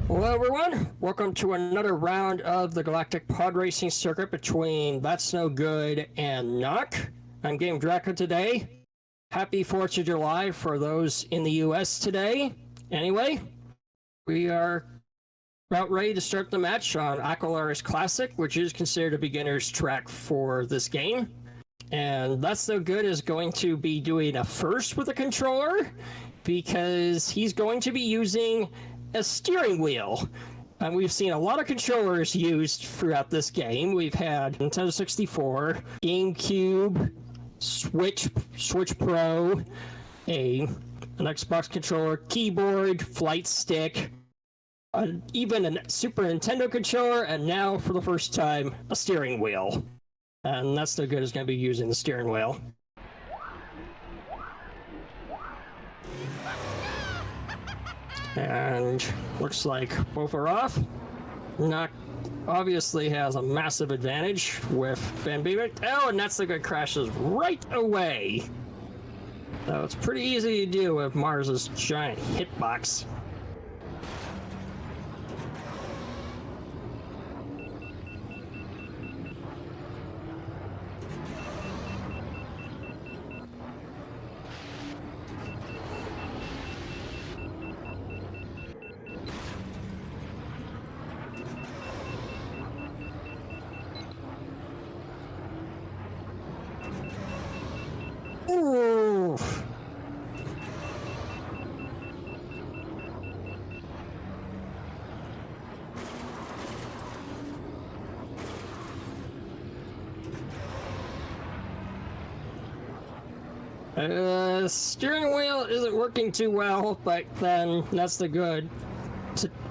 Hello everyone, welcome to another round of the Galactic Podracing circuit between That's No Good and Knock. I'm Game Draco today. Happy 4th of July for those in the US today. Anyway, we are about ready to start the match on Aquilari's Classic, which is considered a beginner's track for this game. And That's No Good is going to be doing a first with a controller because he's going to be using a steering wheel. And we've seen a lot of controllers used throughout this game. We've had Nintendo 64, GameCube, Switch Pro, an Xbox controller, keyboard, flight stick, even a Super Nintendo controller, and now, for the first time, a steering wheel. And That's No Good is going to be using the steering wheel. And looks like both are off. Knock obviously has a massive advantage with Van Beaver. Oh, and That's No Good crashes right away. So it's pretty easy to do with Mars's giant hitbox. Ooh. Steering wheel isn't working too well, but then That's No Good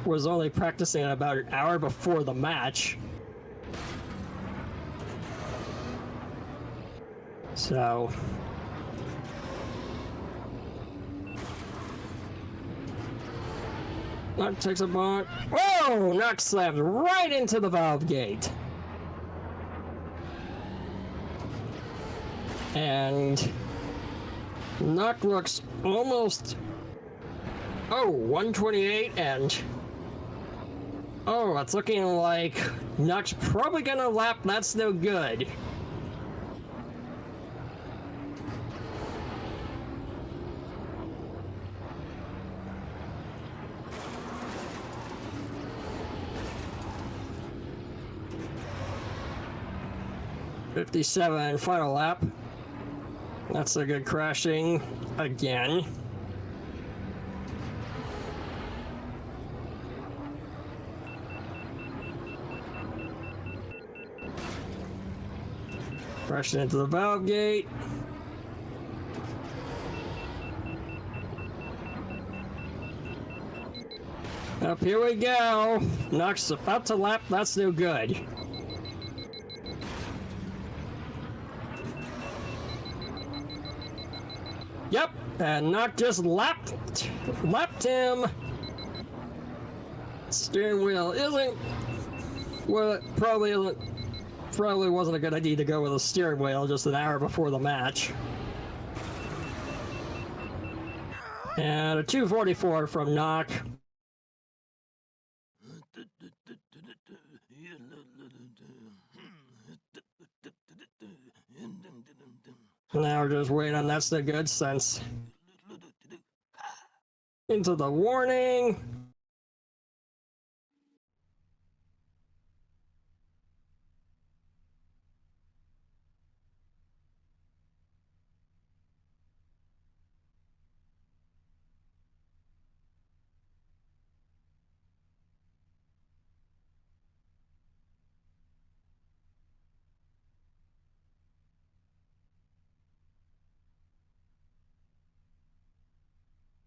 was only practicing about an hour before the match. So Knock takes a bump. Whoa! Knock slams right into the valve gate. And Knock looks almost... Oh, 128 and... Oh, it's looking like Knock's probably gonna lap That's No Good. .57 final lap. That's No Good crashing again. Crashing into the valve gate. Up here we go. Knock's about to lap That's No Good. Yep, and Knock just lapped him. Steering wheel isn't... Well, it probably wasn't a good idea to go with a steering wheel just an hour before the match. And a 244 from Knock. Now we're just waiting on That's No Good since into the warning.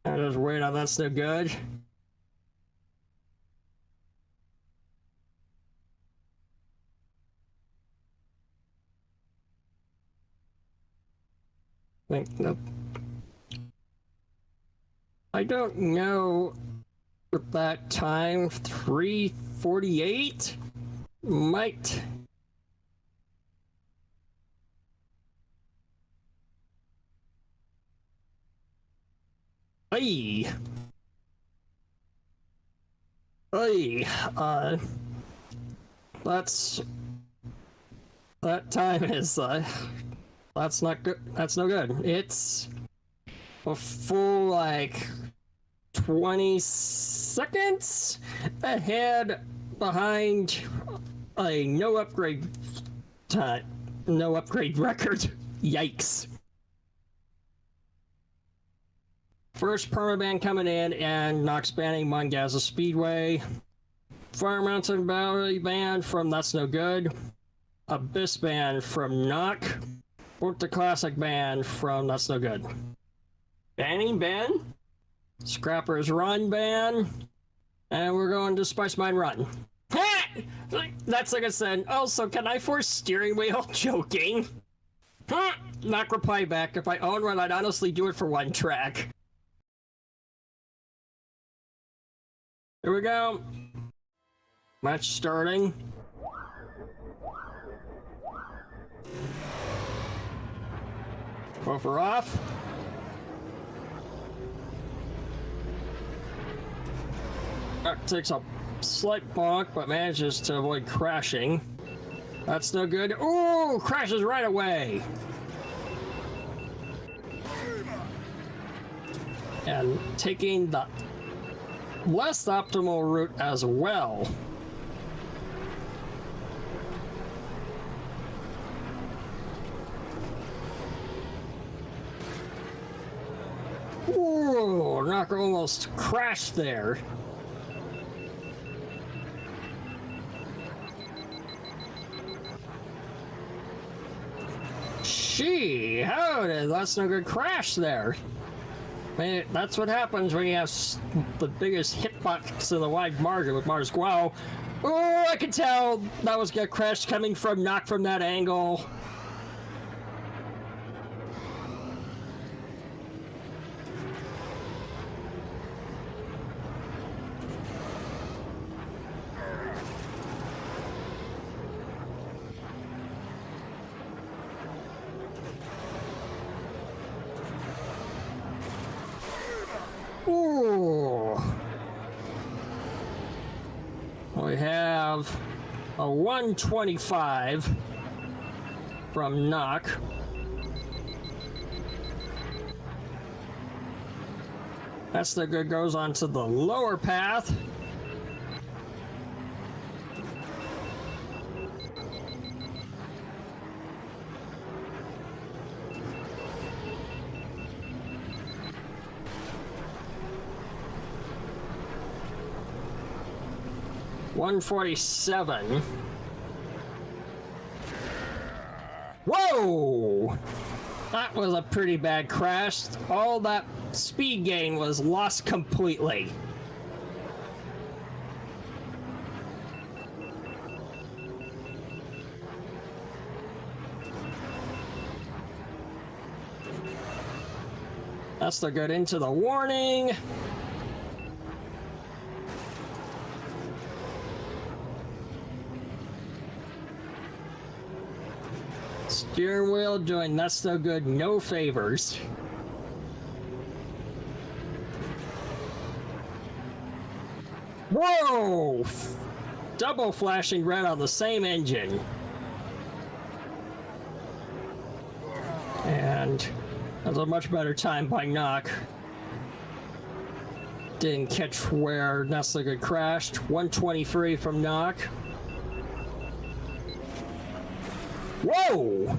I'm just waiting on That's No Good. Nope. I don't know with that time, 3:48 might... Hey! Oy, that's that time is that's not good. That's no good. It's a full like 20 seconds ahead behind a no upgrade record. Yikes. First permaban coming in and Nox banning Mongaza Speedway. Fire Mountain Valley ban from That's No Good. Abyss ban from Knock. Forte Classic ban from That's No Good. Banning ban. Scrappers Run ban. And we're going to Spice Mine Run. That's like I said. Also, can I force steering wheel? Joking. Knock reply back. If I own one, I'd honestly do it for one track. Here we go. Match starting. Buffer off. That takes a slight bonk, but manages to avoid crashing. That's no good. Ooh, crashes right away. And taking the less optimal route as well. Ooh, Knocker almost crashed there. Gee, how did That's No Good crash there? I mean, that's what happens when you have the biggest hitbox in the wide margin with Mars Guao. Oh, I could tell that was a crash coming from Knock from that angle. Ooh. We have a 125 from Knock. That's the good goes on to the lower path. $147. Whoa! That was a pretty bad crash. All that speed gain was lost completely. That's the good into the warning. Steering wheel doing That's No Good no favors. Whoa! Double flashing red on the same engine. And that was a much better time by Knock. Didn't catch where That's No Good crashed. 123 from Knock. Whoa!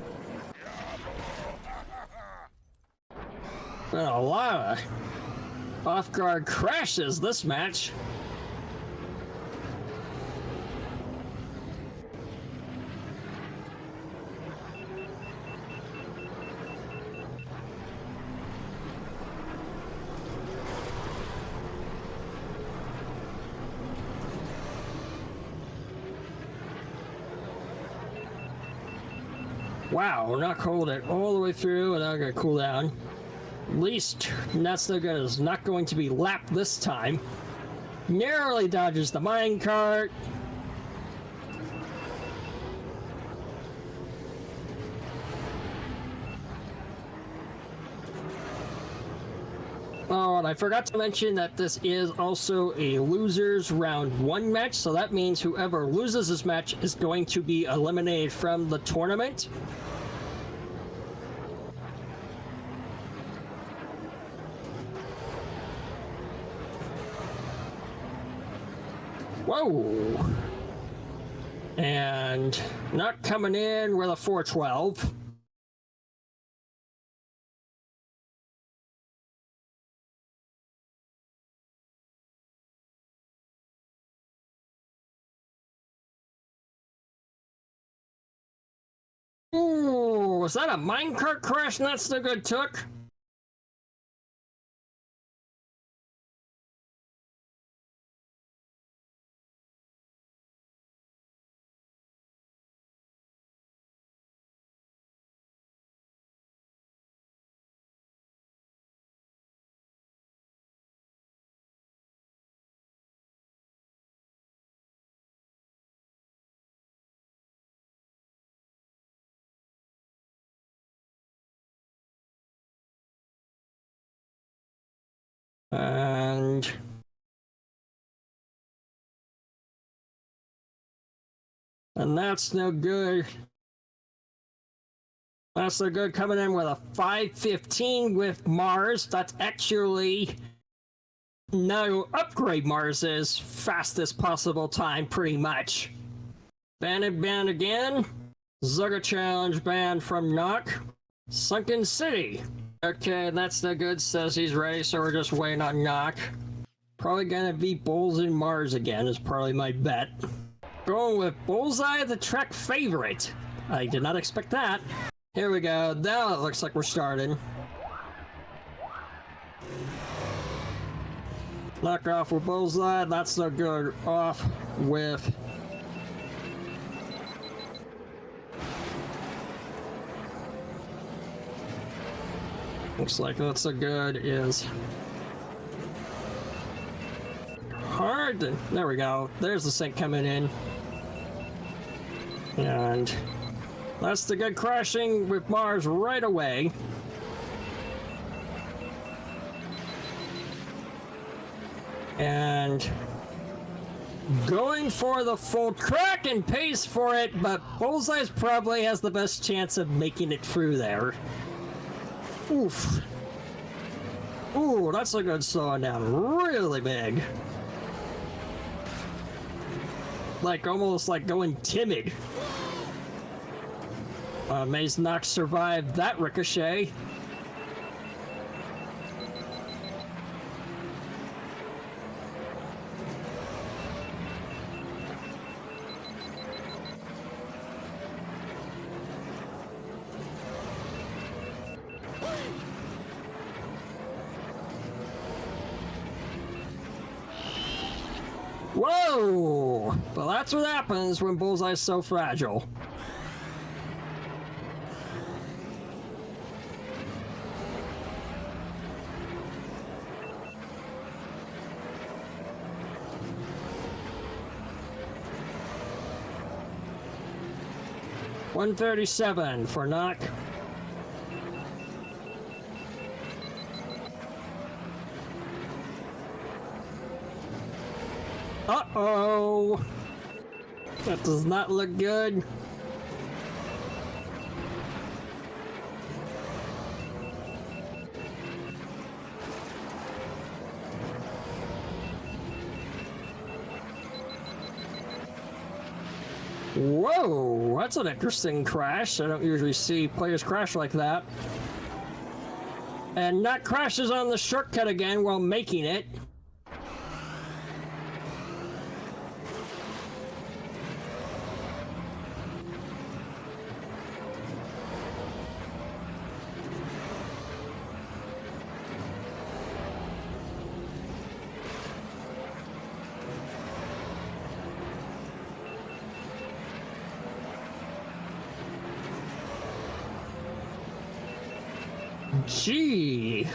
Been a lot of off-guard crashes this match. Wow, not cold it all the way through, and now I'm gonna cool down. At least That's No Good is not going to be lapped this time. Narrowly dodges the minecart. Oh, and I forgot to mention that this is also a losers round 1 match, so that means whoever loses this match is going to be eliminated from the tournament. Whoa! And not coming in with a 412. Ooh, was that a minecart crash Not So Good took? And that's no good. That's no good, coming in with a 515 with Mars. That's actually no upgrade Mars's fastest possible time, pretty much. Banded banned again. Zugga challenge banned from Knock. Sunken City. Okay, that's no good. Says he's ready, so we're just waiting on Knock. Probably gonna be Bulls and Mars again, is probably my bet. Going with Bullseye, the Trek favorite. I did not expect that. Here we go. Now it looks like we're starting. Knock off with Bullseye. That's no good. Off with... Looks like that's so good is... Hard. There we go. There's the sync coming in. And that's the good crashing with Mars right away. And going for the full crack and pays for it, but Bullseye probably has the best chance of making it through there. Oof. Ooh, that's a good slowing down. Really big. Like, almost like going timid. Maze Knox survived that ricochet. Whoa! Well, that's what happens when Bullseye's so fragile. $137 for Knock. Uh-oh! That does not look good. Whoa! That's an interesting crash. I don't usually see players crash like that. And Knock crashes on the shortcut again while making it. Gee.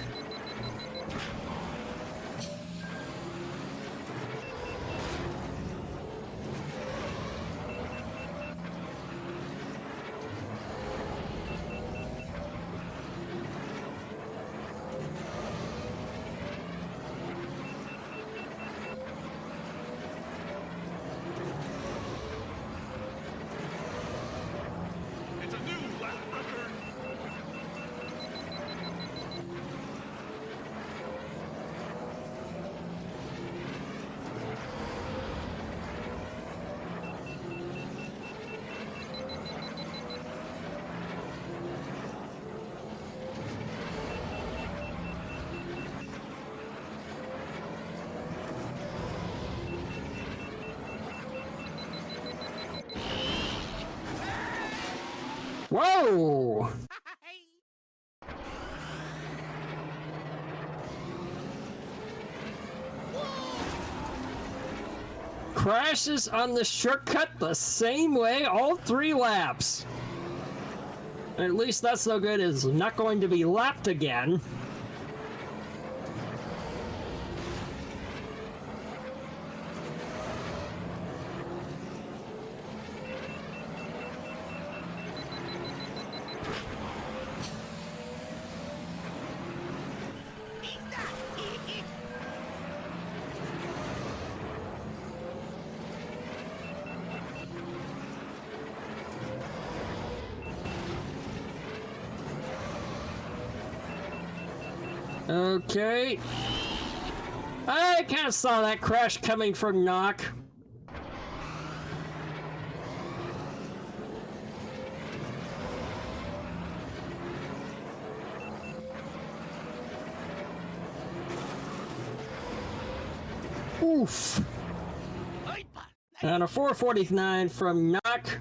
Whoa! Crashes on the shortcut the same way all 3 laps. At least that's no good, is not going to be lapped again. Okay. I kind of saw that crash coming from Knock. Oof. And a 449 from Knock.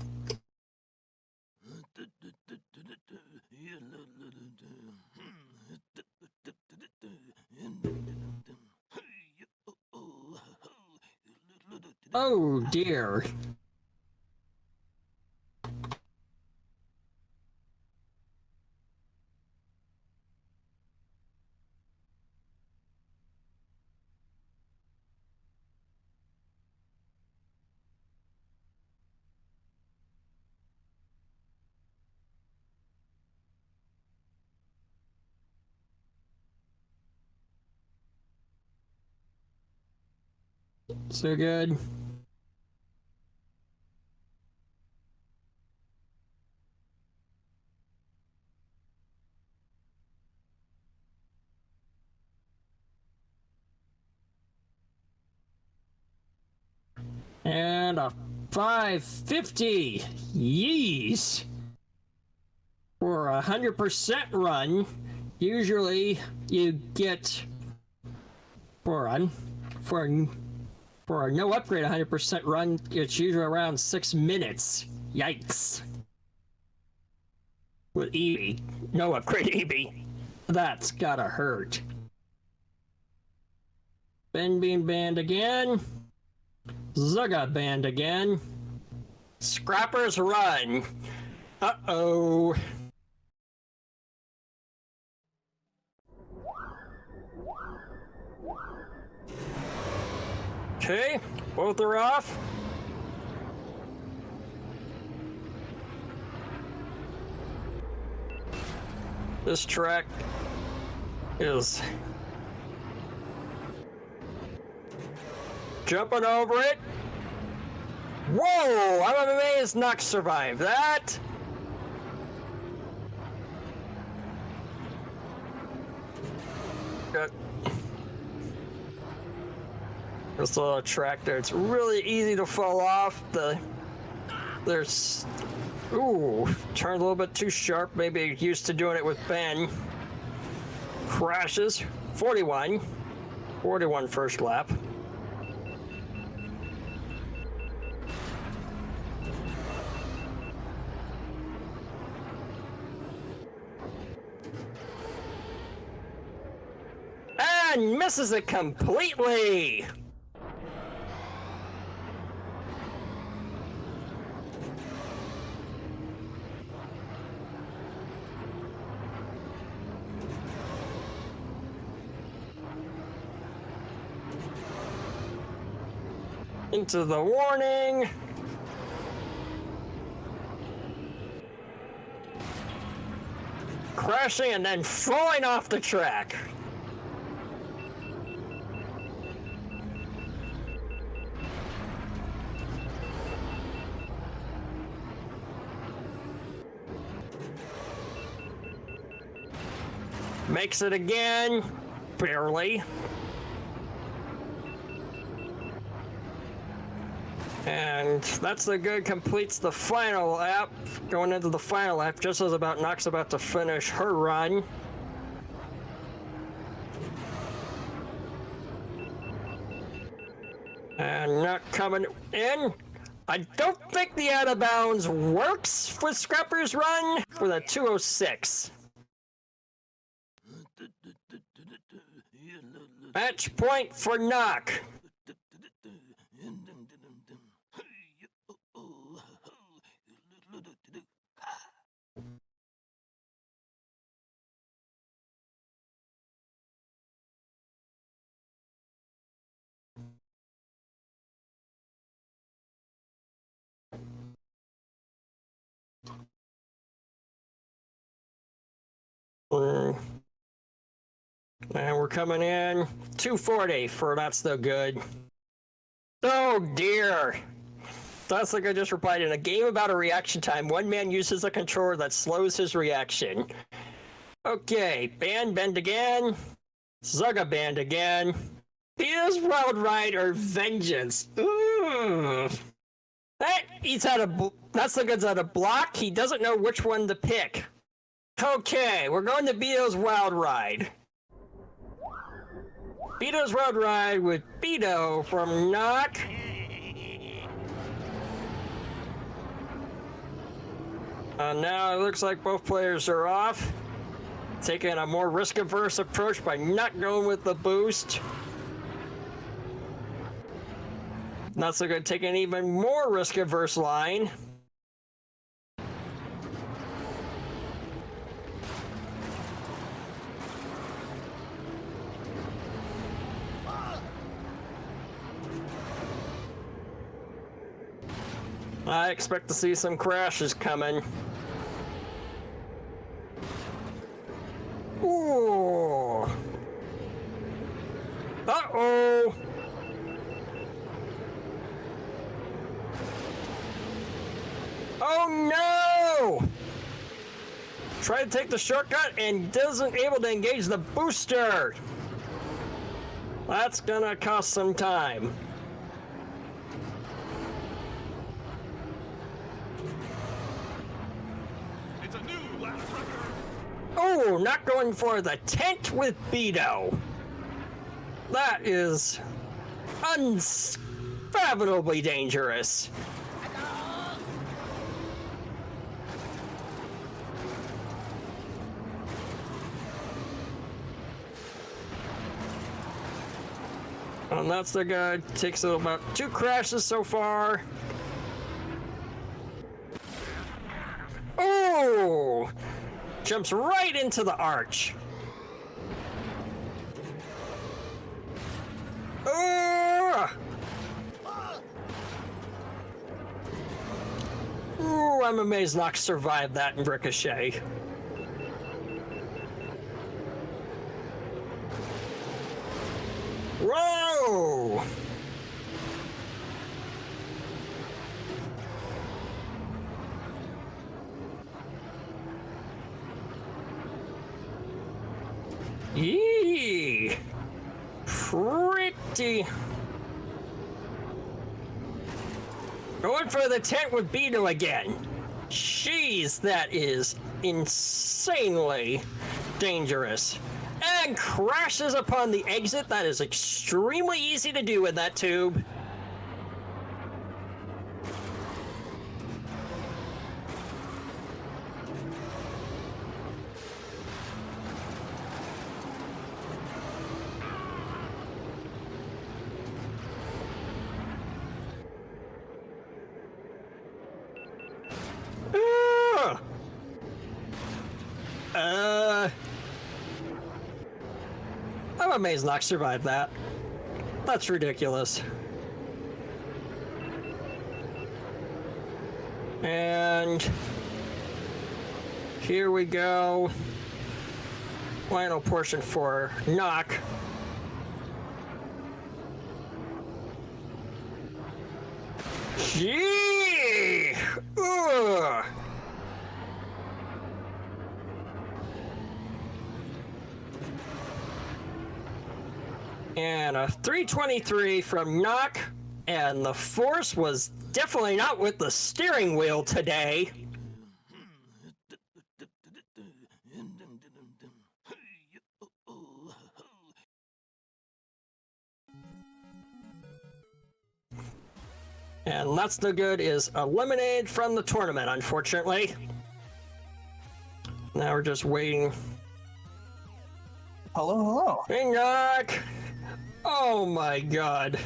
Oh dear. So good. And a 550. Yeesh. For a 100% run, usually you get for a no upgrade 100% run, it's usually around 6 minutes. Yikes. With EB, no upgrade EB. That's gotta hurt. Ben being banned again. Zugga banned again. Scrappers run. Uh-oh. Okay, both are off. This track is jumping over it. Whoa! I'm amazed Knox survived that. Good. This little track there, it's really easy to fall off. There's, ooh, turned a little bit too sharp. Maybe used to doing it with Ben. Crashes, 41 first lap. And misses it completely. Into the warning. Crashing and then falling off the track. Makes it again, barely. And that's the good, completes the final lap, going into the final lap, just as Knox about to finish her run. And not coming in. I don't think the out of bounds works with Scrapper's run for the 206. Match point for Knock. And we're coming in 240 for That's No Good. Oh dear. That's like I just replied. In a game about a reaction time, one man uses a controller that slows his reaction. Okay, band again. Zugga band again. Peter's Wild Ride or Vengeance. Ooh. That's the Good's out of block. He doesn't know which one to pick. Okay, we're going to Beato's Wild Ride. Beato's Wild Ride with Beato from Knock. Now it looks like both players are off. Taking a more risk-averse approach by not going with the boost. Not so good, taking an even more risk-averse line. I expect to see some crashes coming. Ooh. Uh-oh. Oh no! Try to take the shortcut and doesn't able to engage the booster. That's gonna cost some time. Oh, not going for the tent with Beto. That is unfathomably dangerous. And that's the guy. Takes about 2 crashes so far. Oh! Jumps right into the arch. Ooh, I'm amazed Nox survived that in Ricochet. Whoa! Yee! Pretty. Going for the tent with Beto again. Jeez, that is insanely dangerous. And crashes upon the exit. That is extremely easy to do in that tube. I'm amazed Nox survived that. That's ridiculous. And here we go. Final portion for Knock. Gee! Ugh! And a 323 from Knock, and the force was definitely not with the steering wheel today. And That's No Good is eliminated from the tournament, unfortunately. Now we're just waiting. Hello. Hey, Knock! Oh my god.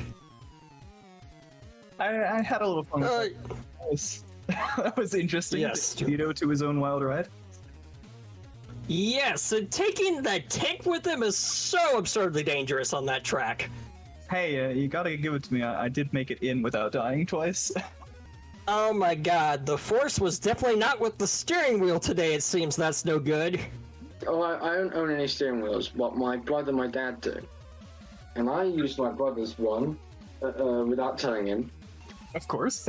I had a little fun. That was interesting. Yes. Vito to his own wild ride. Yes, and taking that tank with him is so absurdly dangerous on that track. Hey, you gotta give it to me. I did make it in without dying twice. Oh my god, the force was definitely not with the steering wheel today, it seems. That's no good. Oh, I don't own any steering wheels, but my brother and my dad do. And I used my brother's one without telling him. Of course.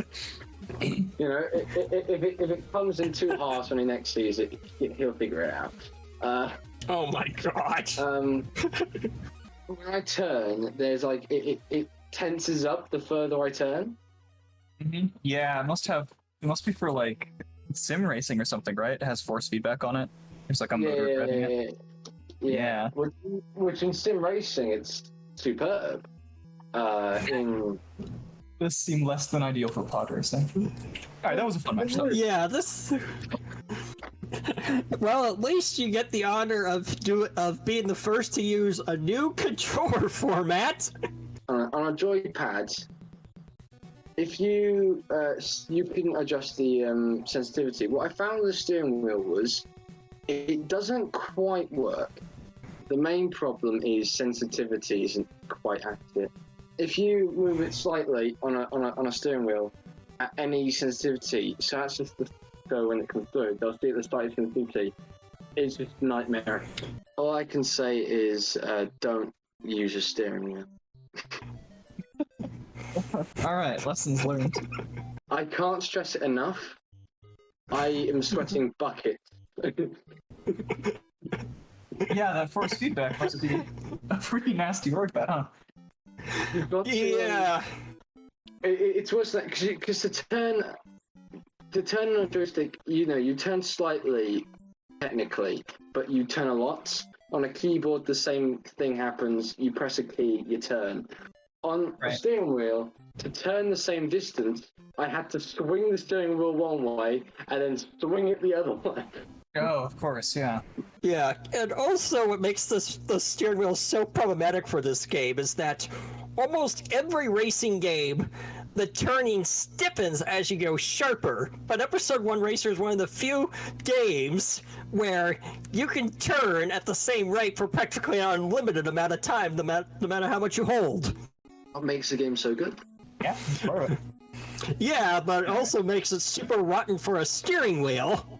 You know, if it comes in too harsh when he next sees it, he'll figure it out. Oh my god. When I turn, there's like, it tenses up the further I turn. Mm-hmm. Yeah, it must be for like sim racing or something, right? It has force feedback on it. There's like a motor driving it. Yeah. Which in sim racing, it's superb. This seemed less than ideal for Podracing. Alright, that was a fun match though. Yeah, this... Well, at least you get the honor of being the first to use a new controller format. On a joypad, if you can adjust the sensitivity. What I found with the steering wheel was it doesn't quite work. The main problem is sensitivity isn't quite accurate. If you move it slightly on a steering wheel at any sensitivity, so that's just the go when it comes through, they'll see the slight sensitivity. It's just nightmare. All I can say is don't use a steering wheel. Alright, lessons learned. I can't stress it enough. I am sweating buckets. Yeah, that force feedback must be a pretty nasty work, that, huh? You've got to, Yeah. It's worse than that, because to turn on a joystick, you turn slightly, technically, but you turn a lot. On a keyboard, the same thing happens. You press a key, you turn. On a steering wheel, to turn the same distance, I had to swing the steering wheel one way and then swing it the other way. Oh, of course, yeah. Yeah, and also what makes the steering wheel so problematic for this game is that almost every racing game, the turning stiffens as you go sharper. But Episode 1 Racer is one of the few games where you can turn at the same rate for practically an unlimited amount of time, no matter how much you hold. What makes the game so good? Yeah, that's part of it. Yeah, but it also makes it super rotten for a steering wheel.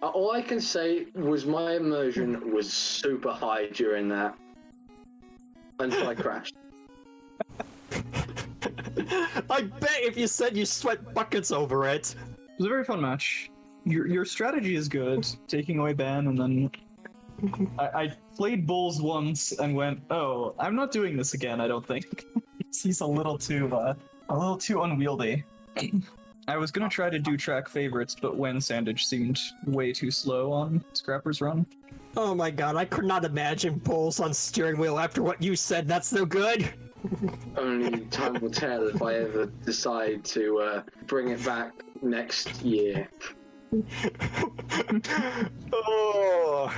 All I can say was my immersion was super high during that until I crashed. I bet if you said you sweat buckets over it. It was a very fun match. Your strategy is good, taking away Ben, and then I played Bulls once and went, oh, I'm not doing this again, I don't think. He's a little too unwieldy. I was gonna try to do track favorites, but when Sandage seemed way too slow on Scrapper's run. Oh my god, I could not imagine Bulls on steering wheel after what you said. That's no good. Only time will tell if I ever decide to bring it back next year. Oh.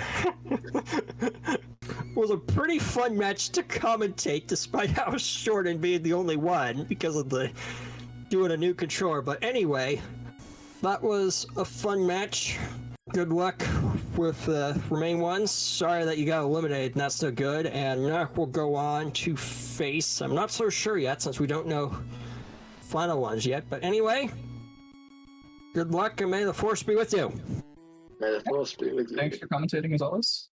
It was a pretty fun match to commentate, despite how short and being the only one because of the doing a new controller. But anyway, that was a fun match. Good luck with the remaining ones. Sorry that you got eliminated, and that's no good. And now we'll go on to face. I'm not so sure yet since we don't know final ones yet. But anyway, good luck and may the force be with you. May the force be with you. Thanks for commentating as always.